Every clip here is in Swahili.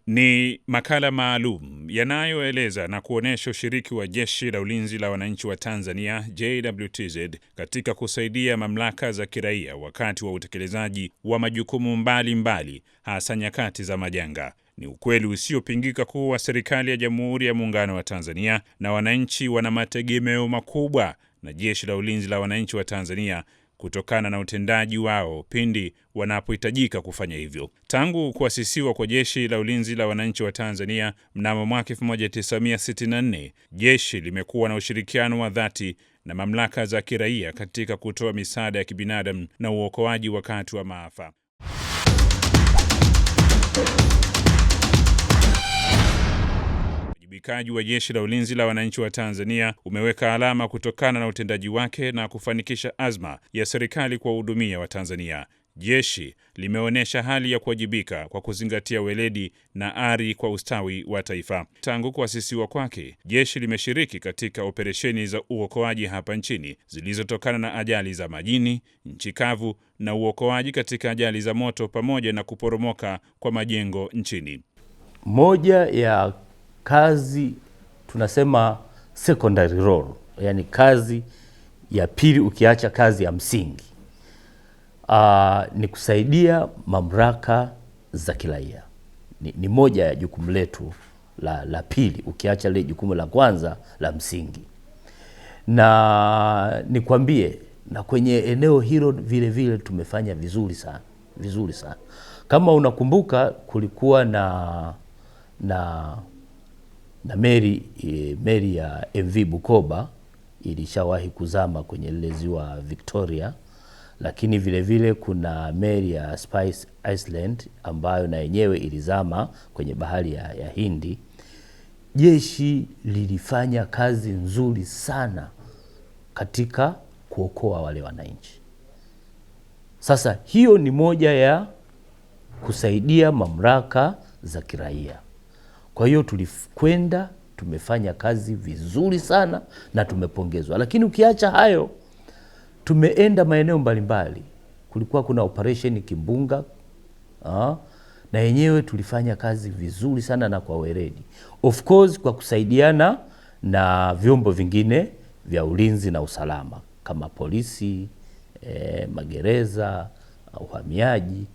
Ni makala maalum yanayoeleza na kuonesha ushiriki wa Jeshi la Ulinzi la Wananchi wa Tanzania JWTZ katika kusaidia mamlaka za kiraia wakati wa utekelezaji wa majukumu mbalimbali, hasa nyakati za majanga. Ni ukweli usiopingika kuwa serikali ya Jamhuri ya Muungano wa Tanzania na wananchi wana mategemeo makubwa na Jeshi la Ulinzi la Wananchi wa Tanzania kutokana na utendaji wao pindi wanapohitajika kufanya hivyo. Tangu kuasisiwa kwa Jeshi la Ulinzi la Wananchi wa Tanzania mnamo mwaka 1964, jeshi limekuwa na ushirikiano wa dhati na mamlaka za kiraia katika kutoa misaada ya kibinadamu na uokoaji wakati wa maafa. Uwajibikaji wa Jeshi la Ulinzi la Wananchi wa Tanzania umeweka alama kutokana na utendaji wake na kufanikisha azma ya serikali kuwahudumia Watanzania. Jeshi limeonyesha hali ya kuwajibika kwa kuzingatia weledi na ari kwa ustawi wa taifa. Tangu kuasisiwa kwake, jeshi limeshiriki katika operesheni za uokoaji hapa nchini zilizotokana na ajali za majini, nchi kavu na uokoaji katika ajali za moto pamoja na kuporomoka kwa majengo nchini. Moja ya kazi tunasema secondary role, yani kazi ya pili ukiacha kazi ya msingi, ni kusaidia mamlaka za kiraia. Ni moja ya jukumu letu la pili ukiacha ile jukumu la kwanza la msingi. Na nikwambie, na kwenye eneo hilo vile vile tumefanya vizuri sana. Kama unakumbuka, kulikuwa na meli ya MV Bukoba ilishawahi kuzama kwenye lile ziwa Victoria, lakini vile vile kuna meli ya Spice Island ambayo na yenyewe ilizama kwenye bahari ya Hindi. Jeshi lilifanya kazi nzuri sana katika kuokoa wale wananchi. Sasa hiyo ni moja ya kusaidia mamlaka za kiraia. Kwa hiyo tulikwenda, tumefanya kazi vizuri sana na tumepongezwa. Lakini ukiacha hayo, tumeenda maeneo mbalimbali. Kulikuwa kuna operation Kimbunga, na yenyewe tulifanya kazi vizuri sana na kwa weledi. Of course kwa kusaidiana na vyombo vingine vya ulinzi na usalama kama polisi, magereza, uhamiaji.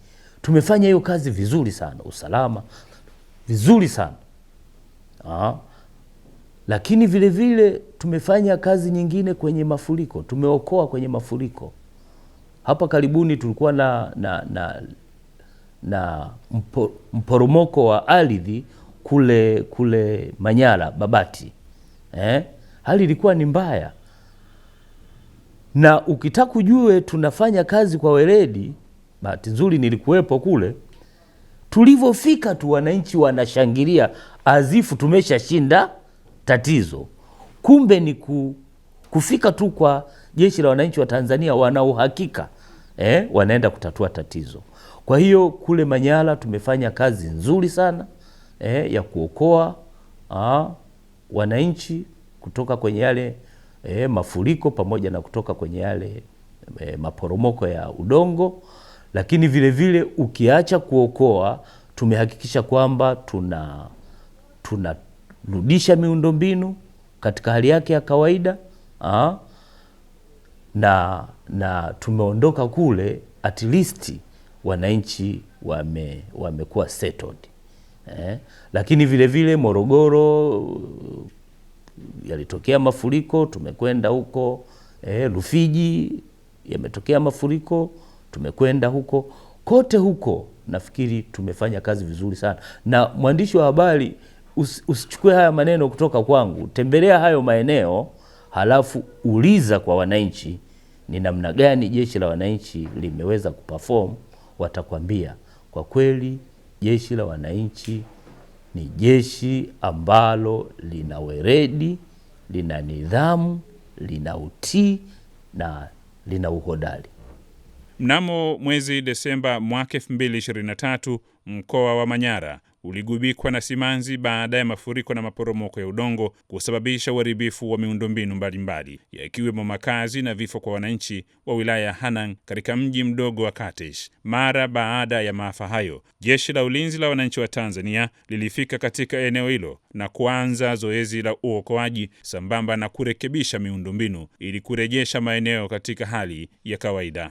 Tumefanya hiyo kazi vizuri sana, usalama vizuri sana. Lakini vile vile tumefanya kazi nyingine kwenye mafuriko, tumeokoa kwenye mafuriko. Hapa karibuni tulikuwa na mporomoko wa ardhi kule Manyara, Babati. Hali ilikuwa ni mbaya. Na ukitaka kujue tunafanya kazi kwa weledi, bahati nzuri nilikuwepo kule. Tulivyofika tu wananchi wanashangilia azifu tumeshashinda tatizo. Kumbe ni kufika tu kwa Jeshi la Wananchi wa Tanzania wana uhakika wanaenda kutatua tatizo. Kwa hiyo kule Manyara tumefanya kazi nzuri sana ya kuokoa wananchi kutoka kwenye yale mafuriko pamoja na kutoka kwenye yale maporomoko ya udongo. Lakini vile vile ukiacha kuokoa, tumehakikisha kwamba tunarudisha miundombinu katika hali yake ya kawaida, na tumeondoka kule at least wananchi wamekuwa settled. Lakini vile vile Morogoro yalitokea mafuriko, tumekwenda huko. Rufiji yametokea mafuriko, tumekwenda huko. Kote huko nafikiri tumefanya kazi vizuri sana. Na mwandishi wa habari, usichukue haya maneno kutoka kwangu, tembelea hayo maeneo, halafu uliza kwa wananchi ni namna gani Jeshi la Wananchi limeweza kuperform. Watakwambia kwa kweli Jeshi la Wananchi ni jeshi ambalo lina weledi, lina nidhamu, lina utii na lina uhodari. Mnamo mwezi Desemba mwaka 2023, mkoa wa Manyara uligubikwa na simanzi baada ya mafuriko na maporomoko ya udongo kusababisha uharibifu wa miundombinu mbalimbali, yakiwemo makazi na vifo kwa wananchi wa wilaya ya Hanang katika mji mdogo wa Katesh. Mara baada ya maafa hayo, Jeshi la Ulinzi la Wananchi wa Tanzania lilifika katika eneo hilo na kuanza zoezi la uokoaji sambamba na kurekebisha miundombinu ili kurejesha maeneo katika hali ya kawaida.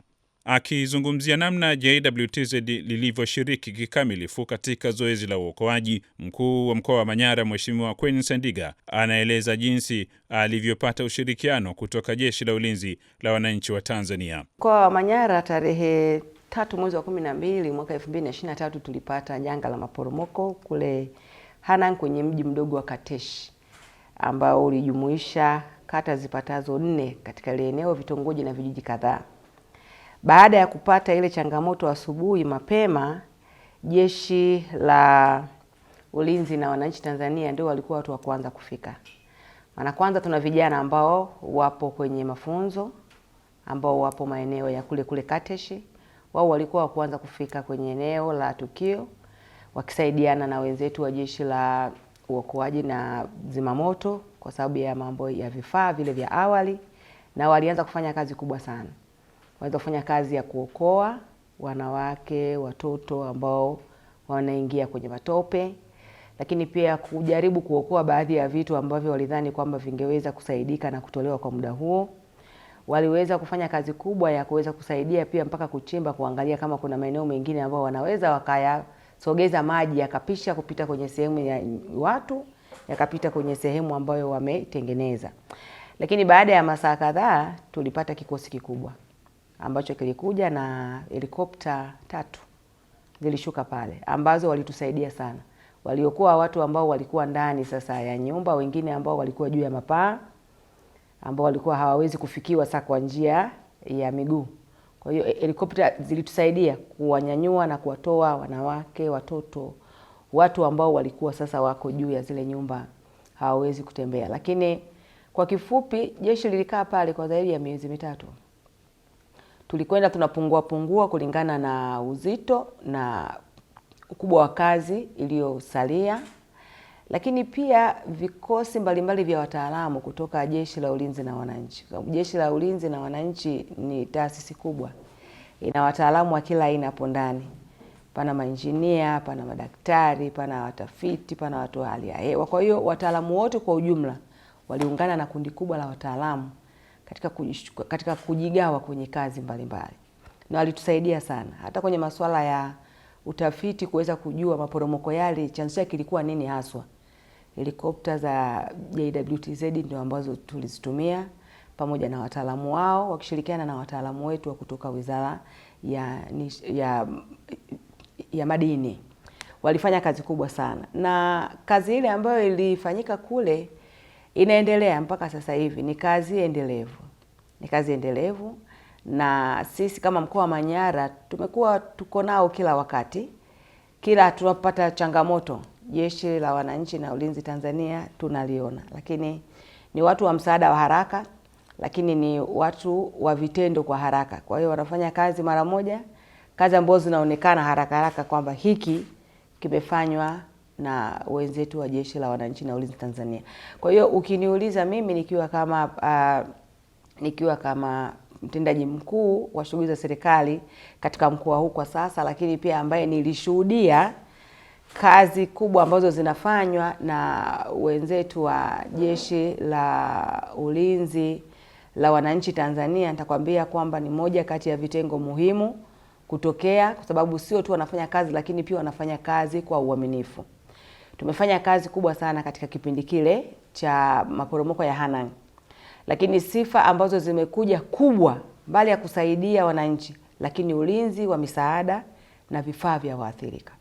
Akizungumzia namna JWTZ lilivyoshiriki kikamilifu katika zoezi la uokoaji, mkuu wa mkoa wa Manyara Mheshimiwa Queen Sendiga anaeleza jinsi alivyopata ushirikiano kutoka Jeshi la Ulinzi la Wananchi wa Tanzania. Mkoa wa Manyara tarehe 3 mwezi wa 12 mwaka 2023 tulipata janga la maporomoko kule Hanang kwenye mji mdogo wa Katesh ambao ulijumuisha kata zipatazo 4 katika ile eneo, vitongoji na vijiji kadhaa. Baada ya kupata ile changamoto asubuhi mapema, Jeshi la Ulinzi na Wananchi Tanzania ndio walikuwa watu wa kwanza kufika. Maana kwanza tuna vijana ambao wapo kwenye mafunzo, ambao wapo maeneo ya kule Katesh. Wao walikuwa wa kwanza kufika kwenye eneo la tukio wakisaidiana na wenzetu wa Jeshi la Uokoaji na Zimamoto kwa sababu ya mambo ya vifaa vile vya awali, na walianza kufanya kazi kubwa sana. Walianza kufanya kazi ya kuokoa wanawake, watoto ambao wanaingia kwenye matope, lakini pia kujaribu kuokoa baadhi ya vitu ambavyo walidhani kwamba vingeweza kusaidika na kutolewa kwa muda huo. Waliweza kufanya kazi kubwa ya kuweza kusaidia pia mpaka kuchimba, kuangalia kama kuna maeneo mengine ambao wanaweza wakayasogeza maji yakapisha kupita kwenye sehemu ya watu, yakapita kwenye sehemu ambayo wametengeneza. Lakini baada ya masaa kadhaa tulipata kikosi kikubwa ambacho kilikuja na helikopta 3 zilishuka pale ambazo walitusaidia sana. Waliokuwa watu ambao walikuwa ndani sasa ya nyumba, wengine ambao walikuwa juu ya mapaa ambao walikuwa hawawezi kufikiwa sasa kwa njia ya miguu. Kwa hiyo helikopta zilitusaidia kuwanyanyua na kuwatoa wanawake, watoto, watu ambao walikuwa sasa wako juu ya zile nyumba hawawezi kutembea. Lakini kwa kifupi jeshi lilikaa pale kwa zaidi ya miezi 3. Tulikwenda tunapungua kulingana na uzito na ukubwa wa kazi iliyosalia. Lakini pia vikosi mbalimbali vya wataalamu kutoka Jeshi la Ulinzi na Wananchi. Jeshi la Ulinzi na Wananchi ni taasisi kubwa. Ina wataalamu wa kila aina hapo ndani. Pana mainjinia, pana madaktari, pana watafiti, pana watu wa hali ya hewa. Kwa hiyo wataalamu wote kwa ujumla waliungana na kundi kubwa la wataalamu katika kujigawa kwenye kazi mbalimbali. Na walitusaidia sana hata kwenye masuala ya utafiti kuweza kujua maporomoko yale chanzo chake kilikuwa nini haswa. Helikopta za JWTZ ndio ambazo tulizitumia pamoja na wataalamu wao wakishirikiana na wataalamu wetu wa kutoka Wizara ya Madini. Walifanya kazi kubwa sana. Na kazi ile ambayo ilifanyika kule inaendelea mpaka sasa hivi, ni kazi endelevu. Ni kazi endelevu na sisi kama mkoa wa Manyara tumekuwa tuko nao kila wakati. Kila tunapata changamoto, Jeshi la Wananchi na Ulinzi Tanzania tunaliona. Lakini ni watu wa msaada wa haraka, lakini ni watu wa vitendo kwa haraka. Kwa hiyo wanafanya kazi mara moja, kazi ambazo zinaonekana haraka kwamba hiki kimefanywa na wenzetu wa Jeshi la Wananchi na Ulinzi Tanzania. Kwa hiyo ukiniuliza mimi nikiwa kama mtendaji mkuu wa shughuli za serikali katika mkoa huu kwa sasa, lakini pia ambaye nilishuhudia kazi kubwa ambazo zinafanywa na wenzetu wa Jeshi la Ulinzi la Wananchi Tanzania, nitakwambia kwamba ni moja kati ya vitengo muhimu kutokea, kwa sababu sio tu wanafanya kazi lakini pia wanafanya kazi kwa uaminifu. Tumefanya kazi kubwa sana katika kipindi kile cha maporomoko ya Hanang. Lakini sifa ambazo zimekuja kubwa mbali ya kusaidia wananchi, lakini ulinzi wa misaada na vifaa vya waathirika.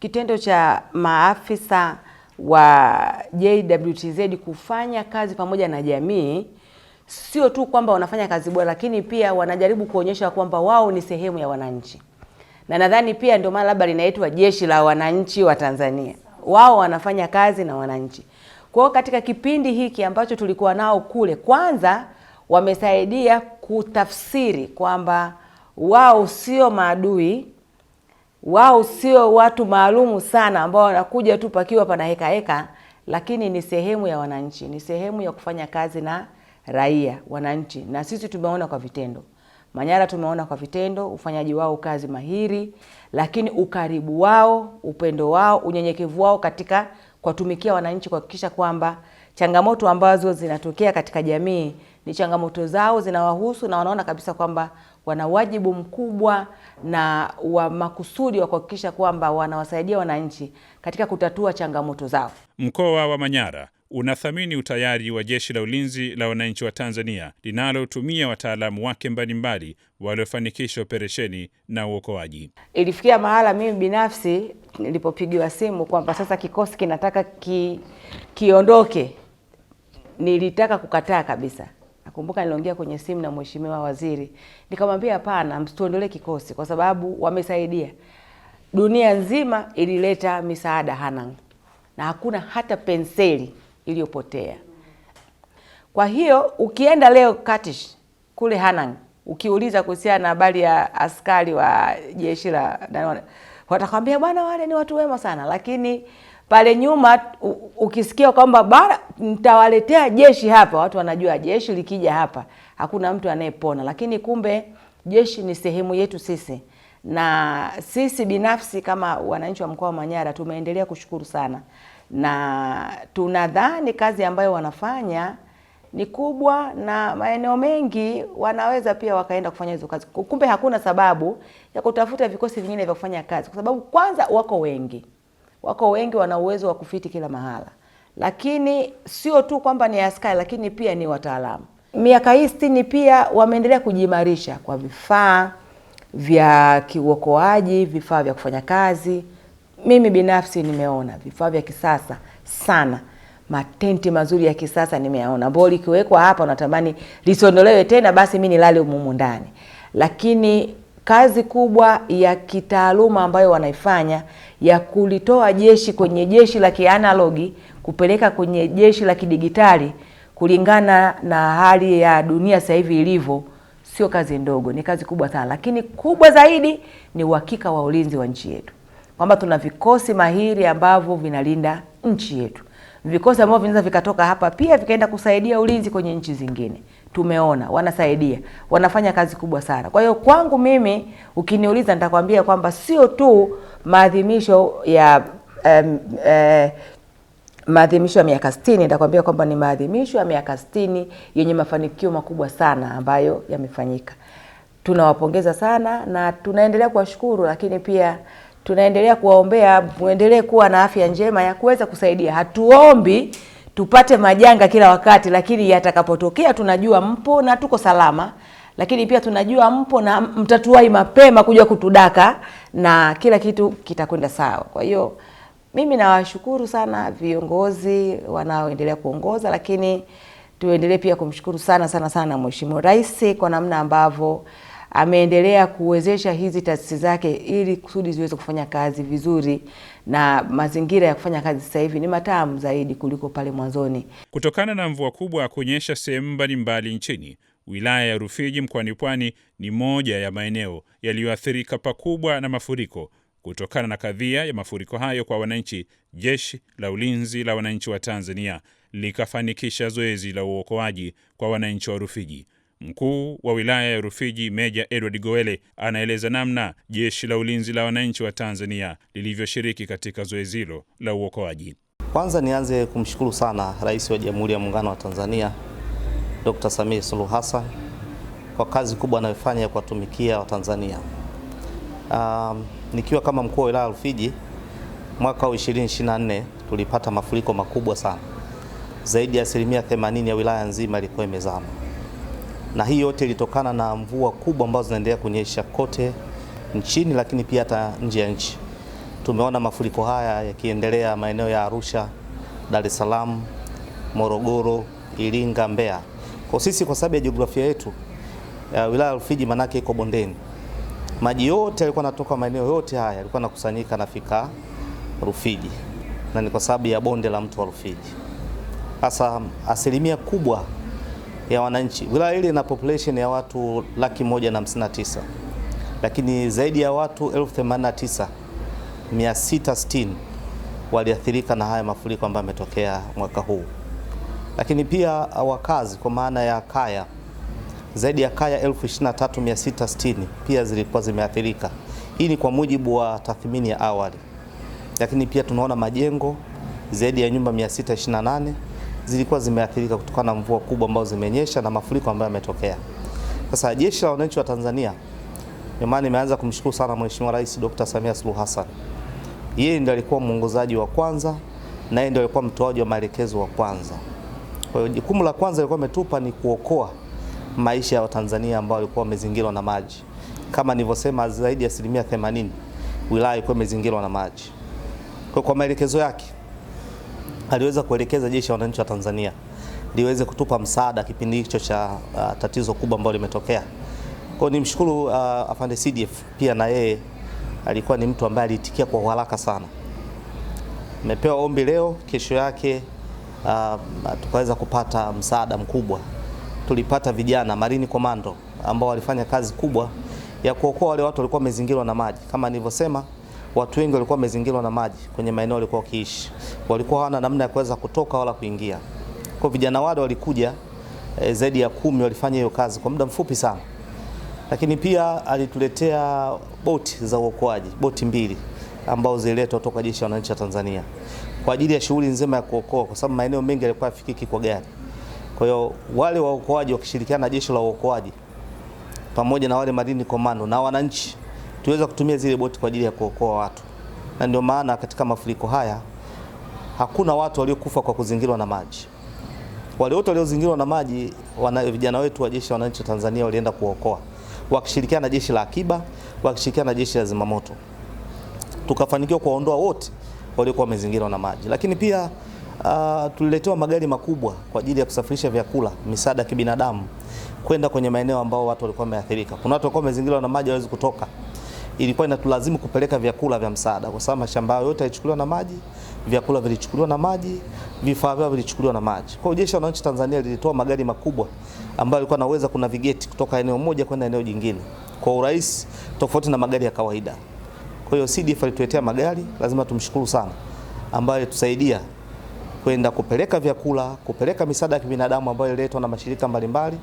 Kitendo cha maafisa wa JWTZ kufanya kazi pamoja na jamii, sio tu kwamba wanafanya kazi bora, lakini pia wanajaribu kuonyesha kwamba wao ni sehemu ya wananchi. Na nadhani pia ndio maana labda linaitwa Jeshi la Wananchi wa Tanzania. Wao wanafanya kazi na wananchi. Kwa hiyo katika kipindi hiki ambacho tulikuwa nao kule, kwanza wamesaidia kutafsiri kwamba wao sio maadui, wao sio watu maalumu sana ambao wanakuja tu pakiwa pana heka, lakini ni sehemu ya wananchi, ni sehemu ya kufanya kazi na raia wananchi, na sisi tumeona kwa vitendo. Manyara tumeona kwa vitendo ufanyaji wao kazi mahiri, lakini ukaribu wao, upendo wao, unyenyekevu wao katika kuwatumikia wananchi, kuhakikisha kwamba changamoto ambazo zinatokea katika jamii ni changamoto zao zinawahusu, na wanaona kabisa kwamba wana wajibu mkubwa na wa makusudi wa kuhakikisha kwamba wanawasaidia wananchi katika kutatua changamoto zao. Mkoa wa Manyara unathamini utayari wa Jeshi la Ulinzi la Wananchi wa Tanzania linalotumia wataalamu wake mbalimbali waliofanikisha operesheni na uokoaji. Ilifikia mahala mimi binafsi nilipopigiwa simu kwamba sasa kikosi kinataka kiondoke, nilitaka kukataa kabisa. Nakumbuka niliongea kwenye simu na Mheshimiwa Waziri, nikamwambia hapana, msituondolee kikosi kwa sababu wamesaidia. Dunia nzima ilileta misaada Hanang' na hakuna hata penseli iliyopotea. Kwa hiyo ukienda leo Katish kule Hanang', ukiuliza kuhusiana na habari ya askari wa jeshi la, watakwambia bwana wale ni watu wema sana, lakini pale nyuma ukisikia kwamba bwana nitawaletea jeshi hapa, watu wanajua jeshi likija hapa hakuna mtu anayepona, lakini kumbe jeshi ni sehemu yetu sisi. Na sisi binafsi kama wananchi wa mkoa wa Manyara tumeendelea kushukuru sana, na tunadhani kazi ambayo wanafanya ni kubwa, na maeneo mengi wanaweza pia wakaenda kufanya hizo kazi. Kumbe hakuna sababu ya kutafuta vikosi vingine vya kufanya kazi, kwa sababu kwanza wako wengi, wana uwezo wa kufiti kila mahala. Lakini sio tu kwamba ni askari, lakini pia ni wataalamu. Miaka hii 60 pia wameendelea kujimarisha kwa vifaa vya kiuokoaji, vifaa vya kufanya kazi. Mimi binafsi nimeona vifaa vya kisasa sana, matenti mazuri ya kisasa nimeona. Boli kiwekwa hapa unatamani lisiondolewe tena, basi mimi nilale humu ndani. Lakini kazi kubwa ya kitaaluma ambayo wanaifanya ya kulitoa jeshi kwenye jeshi la kianalogi kupeleka kwenye jeshi la kidigitali kulingana na hali ya dunia sasa hivi ilivyo, sio kazi ndogo, ni kazi kubwa sana. Lakini kubwa zaidi ni uhakika wa ulinzi wa nchi yetu, kwamba tuna vikosi mahiri ambavyo vinalinda nchi yetu, vikosi ambavyo vinaweza vikatoka hapa pia vikaenda kusaidia ulinzi kwenye nchi zingine. Tumeona wanasaidia, wanafanya kazi kubwa sana. Kwa hiyo kwangu mimi ukiniuliza nitakwambia kwamba sio tu maadhimisho ya maadhimisho ya miaka 60, nitakwambia kwamba ni maadhimisho ya miaka 60 yenye mafanikio makubwa sana ambayo yamefanyika. Tunawapongeza sana na tunaendelea kuwashukuru, lakini pia tunaendelea kuwaombea muendelee kuwa na afya njema ya kuweza kusaidia. Hatuombi tupate majanga kila wakati, lakini yatakapotokea tunajua mpo na tuko salama, lakini pia tunajua mpo na mtatuwai mapema kuja kutudaka na kila kitu kitakwenda sawa. Kwa hiyo mimi nawashukuru sana viongozi wanaoendelea kuongoza, lakini tuendelee pia kumshukuru sana Mheshimiwa Rais kwa namna ambavyo ameendelea kuwezesha hizi taasisi zake ili kusudi ziweze kufanya kazi vizuri, na mazingira ya kufanya kazi sasa hivi ni matamu zaidi kuliko pale mwanzoni. Kutokana na mvua kubwa ya kunyesha sehemu mbalimbali nchini, wilaya ya Rufiji mkoani Pwani ni moja ya maeneo yaliyoathirika pakubwa na mafuriko. Kutokana na kadhia ya mafuriko hayo kwa wananchi, Jeshi la Ulinzi la Wananchi wa Tanzania likafanikisha zoezi la uokoaji kwa wananchi wa Rufiji. Mkuu wa wilaya ya Rufiji Meja Edward Gowele anaeleza namna Jeshi la Ulinzi la Wananchi wa Tanzania lilivyoshiriki katika zoezi hilo la uokoaji. Kwanza nianze kumshukuru sana Rais wa Jamhuri ya Muungano wa Tanzania Dr. Samia Suluhu Hassan kwa kazi kubwa anayofanya ya kuwatumikia Watanzania. Nikiwa kama mkuu wa wilaya ya Rufiji mwaka wa 2024 tulipata mafuriko makubwa sana. Zaidi ya 80% ya wilaya nzima ilikuwa imezama. Na hii yote ilitokana na mvua kubwa ambazo zinaendelea kunyesha kote nchini, lakini pia hata nje ya nchi. Tumeona mafuriko haya yakiendelea maeneo ya Arusha, Dar es Salaam, Morogoro, Iringa, Mbeya. Kwa sisi kwa sababu ya jiografia yetu wilaya ya Rufiji manake iko bondeni, maji yote yalikuwa yanatoka maeneo yote haya yalikuwa yanakusanyika nafika Rufiji, na ni kwa sababu ya bonde la mto wa Rufiji. Sasa asilimia kubwa ya wananchi, wilaya ile ina population ya watu 159,000, lakini zaidi ya watu 89,660 waliathirika na haya mafuriko ambayo yametokea mwaka huu. Lakini pia wakazi kwa maana ya kaya, zaidi ya kaya 23,660 pia zilikuwa zimeathirika. Hii ni kwa mujibu wa tathmini ya awali. Lakini pia tunaona majengo zaidi ya nyumba 628 zilikuwa zimeathirika kutokana na mvua kubwa ambazo zimenyesha na mafuriko ambayo yametokea. Sasa Jeshi la Wananchi wa Tanzania, ndio maana nimeanza kumshukuru sana Mheshimiwa Rais Dr. Samia Suluhu Hassan. Yeye ndiye alikuwa mwongozaji wa kwanza na yeye ndiye alikuwa mtoaji wa maelekezo wa kwanza. Kwa hiyo jukumu la kwanza alikuwa ametupa ni kuokoa maisha ya Watanzania ambao walikuwa wamezingirwa na maji. Kama nilivyosema, zaidi ya 80% wilaya ilikuwa imezingirwa na maji. Kwa maelekezo yake aliweza kuelekeza Jeshi la Wananchi wa Tanzania liweze kutupa msaada kipindi hicho cha tatizo kubwa ambalo limetokea. Kwa hiyo nimshukuru afande CDF pia, na yeye alikuwa ni mtu ambaye aliitikia kwa haraka sana. Nimepewa ombi leo, kesho yake tukaweza kupata msaada mkubwa. Tulipata vijana Marine Commando ambao walifanya kazi kubwa ya kuokoa wale watu walikuwa wamezingirwa na maji. Kama nilivyosema, watu wengi walikuwa wamezingirwa na maji kwenye maeneo walikuwa wakiishi. Walikuwa hawana namna ya kuweza kutoka wala kuingia. Kwa vijana wale walikuja zaidi ya 10 walifanya hiyo kazi kwa muda mfupi sana. Lakini pia alituletea boti za uokoaji, boti 2 ambao zililetwa kutoka Jeshi la Wananchi wa Tanzania kwa ajili ya shughuli nzima ya kuokoa, kwa sababu maeneo mengi yalikuwa yafikiki kwa gari. Kwa hiyo wale waokoaji wakishirikiana na Jeshi la Uokoaji pamoja na wale Marine Commando na wananchi tuweza kutumia zile boti kwa ajili ya kuokoa watu. Na ndio maana katika mafuriko haya hakuna watu waliokufa kwa kuzingirwa na maji. Wale wote waliozingirwa na maji, vijana wetu wa Jeshi la Wananchi wa Tanzania walienda kuokoa wakishirikiana na Jeshi la Akiba, wakishirikiana na Jeshi la Zimamoto. Tukafanikiwa kuwaondoa wote waliokuwa wamezingirwa na maji. Lakini pia tuliletewa magari makubwa kwa ajili ya kusafirisha vyakula, misaada ya kibinadamu kwenda kwenye maeneo ambao watu walikuwa wameathirika. Kuna watu walikuwa wamezingirwa na maji hawezi kutoka. Ilikuwa inatulazimu kupeleka vyakula vya msaada kwa sababu mashamba yao yote yalichukuliwa na maji, vyakula vilichukuliwa na maji, vifaa vyao vilichukuliwa na maji. Kwa hiyo Jeshi la Wananchi Tanzania lilitoa magari makubwa ambayo yalikuwa yanaweza kunavigate kutoka eneo moja kwenda eneo jingine kwa urahisi, tofauti na magari ya kawaida. Kwa hiyo CDF alituletea magari, lazima tumshukuru sana, ambayo ilitusaidia kwenda kupeleka vyakula, kupeleka misaada ya kibinadamu ambayo ililetwa na mashirika mbalimbali,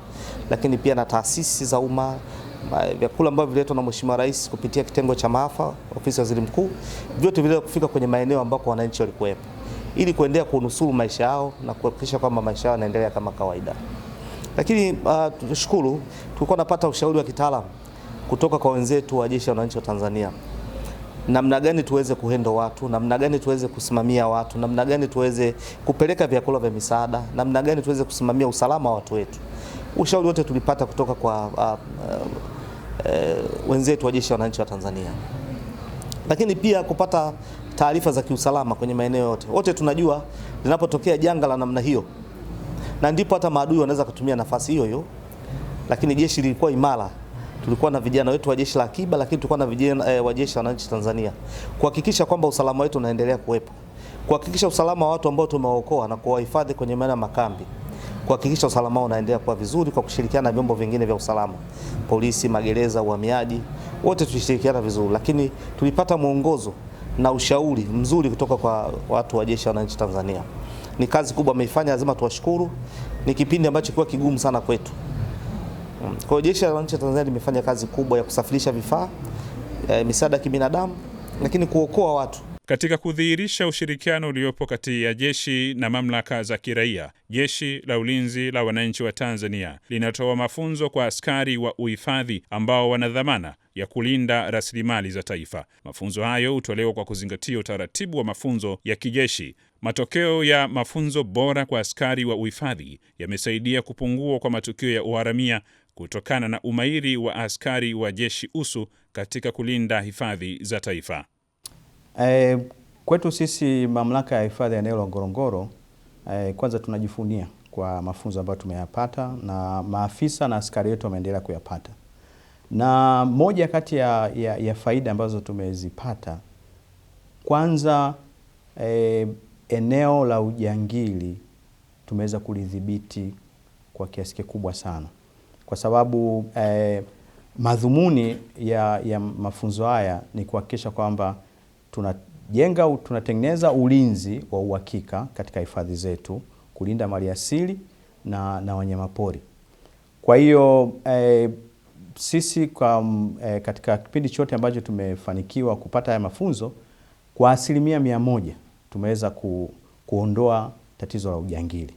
lakini pia na taasisi za umma, vyakula ambavyo viletwa na Mheshimiwa Rais kupitia kitengo cha maafa, ofisi ya Waziri Mkuu, vyote vile kufika kwenye maeneo ambako wananchi walikuwepo ili kuendelea kunusuru maisha yao na kuhakikisha kwamba maisha yao yanaendelea kama kawaida. Lakini tunashukuru tulikuwa napata ushauri wa kitaalamu kutoka kwa wenzetu wa Jeshi la Wananchi wa Tanzania. Namna gani tuweze kuhendo watu, namna gani tuweze kusimamia watu, namna gani tuweze kupeleka vyakula vya misaada, namna gani tuweze kusimamia usalama wa watu wetu. Ushauri wote tulipata kutoka kwa wenzetu wa Jeshi la Wananchi wa Tanzania. Lakini pia kupata taarifa za kiusalama kwenye maeneo yote. Wote tunajua linapotokea janga la namna hiyo, na ndipo hata maadui wanaweza kutumia nafasi hiyo hiyo. Lakini jeshi lilikuwa imara. Tulikuwa na vijana wetu wa Jeshi la Akiba, lakini tulikuwa na vijana wa Jeshi la Wananchi Tanzania kuhakikisha kwamba usalama wetu unaendelea kuwepo, kuhakikisha usalama wa watu ambao tumewaokoa na kuwahifadhi kwenye maeneo ya makambi, kuhakikisha usalama unaendelea kuwa vizuri kwa kushirikiana na vyombo vingine vya usalama, polisi, magereza, uhamiaji, wote tulishirikiana vizuri. Lakini tulipata mwongozo na ushauri mzuri kutoka kwa watu wa Jeshi la Wananchi Tanzania. Ni kazi kubwa wameifanya, lazima tuwashukuru. Ni kipindi ambacho kilikuwa kigumu sana kwetu. Kwa hiyo Jeshi la Wananchi Tanzania limefanya kazi kubwa ya kusafirisha vifaa, misaada ya kibinadamu, lakini kuokoa watu. Katika kudhihirisha ushirikiano uliopo kati ya jeshi na mamlaka za kiraia, Jeshi la Ulinzi la Wananchi wa Tanzania linatoa mafunzo kwa askari wa uhifadhi ambao wana dhamana ya kulinda rasilimali za taifa. Mafunzo hayo hutolewa kwa kuzingatia utaratibu wa mafunzo ya kijeshi. Matokeo ya mafunzo bora kwa askari wa uhifadhi yamesaidia kupungua kwa matukio ya uharamia kutokana na umahiri wa askari wa jeshi usu katika kulinda hifadhi za taifa. Kwetu sisi mamlaka ya hifadhi ya eneo la Ngorongoro, kwanza tunajivunia kwa mafunzo ambayo tumeyapata na maafisa na askari wetu wameendelea kuyapata. Na moja kati ya faida ambazo tumezipata, kwanza eneo la ujangili tumeweza kulidhibiti kwa kiasi kikubwa sana, kwa sababu madhumuni ya mafunzo haya ni kuhakikisha kwamba tunatengeneza ulinzi wa uhakika katika hifadhi zetu, kulinda maliasili na wanyamapori. Kwa hiyo sisi katika kipindi chote ambacho tumefanikiwa kupata haya mafunzo, kwa 100% tumeweza kuondoa tatizo la ujangili.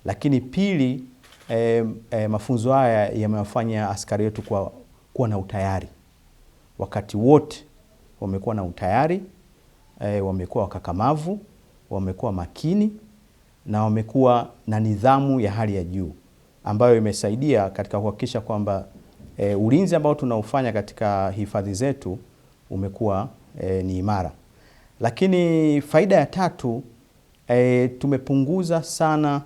Lakini pili, mafunzo haya yamewafanya askari wetu kuwa na utayari. Wakati wote wamekuwa na utayari, wamekuwa wakakamavu, wamekuwa makini na wamekuwa na nidhamu ya hali ya juu, ambayo imesaidia katika kuhakikisha kwamba ulinzi ambao tunaufanya katika hifadhi zetu umekuwa ni imara. Lakini faida ya tatu, tumepunguza sana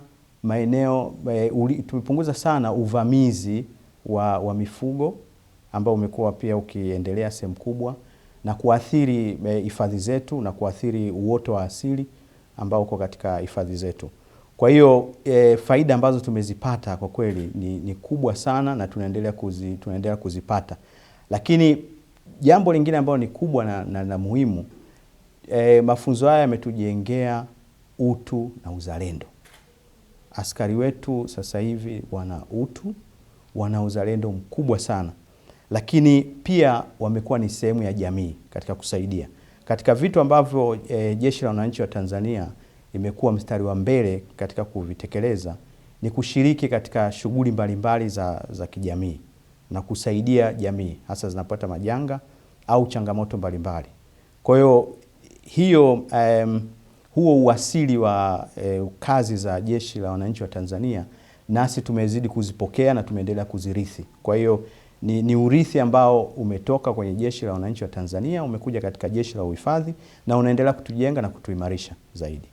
tumepunguza sana uvamizi wa mifugo ambao umekuwa pia ukiendelea sehemu kubwa na kuathiri hifadhi zetu na kuathiri uoto wa asili ambao uko katika hifadhi zetu. Kwa hiyo faida ambazo tumezipata kwa kweli ni kubwa sana na tunaendelea kuzipata. Lakini jambo lingine ambalo ni kubwa na muhimu, mafunzo haya yametujengea utu na uzalendo. Askari wetu sasa hivi wana utu, wana uzalendo mkubwa sana. Lakini pia wamekuwa ni sehemu ya jamii katika kusaidia. Katika vitu ambavyo Jeshi la Wananchi wa Tanzania imekuwa mstari wa mbele katika kuvitekeleza ni kushiriki katika shughuli mbalimbali za kijamii na kusaidia jamii hasa zinapata majanga au changamoto mbalimbali. Kwa hiyo huo uasili wa kazi za Jeshi la Wananchi wa Tanzania nasi tumezidi kuzipokea na tumeendelea kuzirithi. Kwa hiyo ni urithi ambao umetoka kwenye Jeshi la Wananchi wa Tanzania, umekuja katika Jeshi la Uhifadhi na unaendelea kutujenga na kutuimarisha zaidi.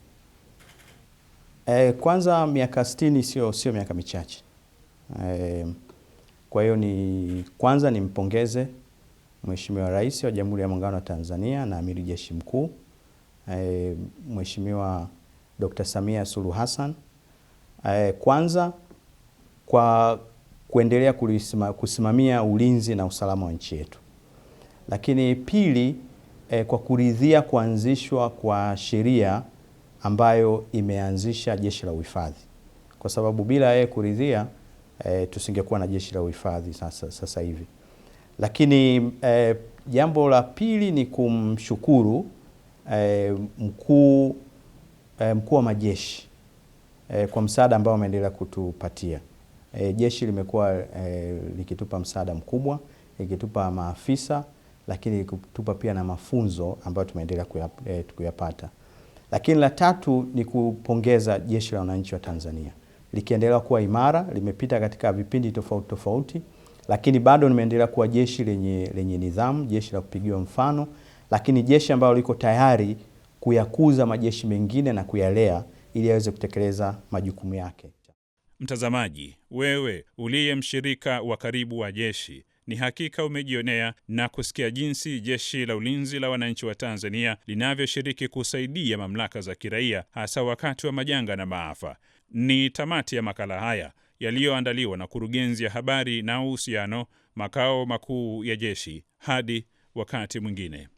Kwanza miaka 60 sio miaka michache. Kwa hiyo kwanza nimpongeze Mheshimiwa Rais wa Jamhuri ya Muungano wa Tanzania na Amiri Jeshi Mkuu Mheshimiwa Dr. Samia Suluhu Hassan, kwanza kwa kuendelea kusimamia ulinzi na usalama wa nchi yetu. Lakini pili, kwa kuridhia kuanzishwa kwa sheria ambayo imeanzisha Jeshi la Uhifadhi. Kwa sababu bila yeye kuridhia tusingekuwa na Jeshi la Uhifadhi sasa hivi. Lakini jambo la pili ni kumshukuru mkuu wa majeshi kwa msaada ambao ameendelea kutupatia. Jeshi limekuwa likitupa msaada mkubwa, likitupa maafisa, lakini likitupa pia na mafunzo ambayo tumeendelea kuyapata. Lakini la tatu ni kupongeza Jeshi la Wananchi wa Tanzania. Likiendelea kuwa imara, limepita katika vipindi tofauti tofauti, lakini bado limeendelea kuwa jeshi lenye nidhamu, jeshi la kupigiwa mfano, lakini jeshi ambalo liko tayari kuyakuza majeshi mengine na kuyalea ili yaweze kutekeleza majukumu yake. Mtazamaji, wewe uliye mshirika wa karibu wa jeshi, ni hakika umejionea na kusikia jinsi Jeshi la Ulinzi la Wananchi wa Tanzania linavyoshiriki kusaidia mamlaka za kiraia hasa wakati wa majanga na maafa. Ni tamati ya makala haya yaliyoandaliwa na Kurugenzi ya Habari na Uhusiano, Makao Makuu ya Jeshi. Hadi wakati mwingine.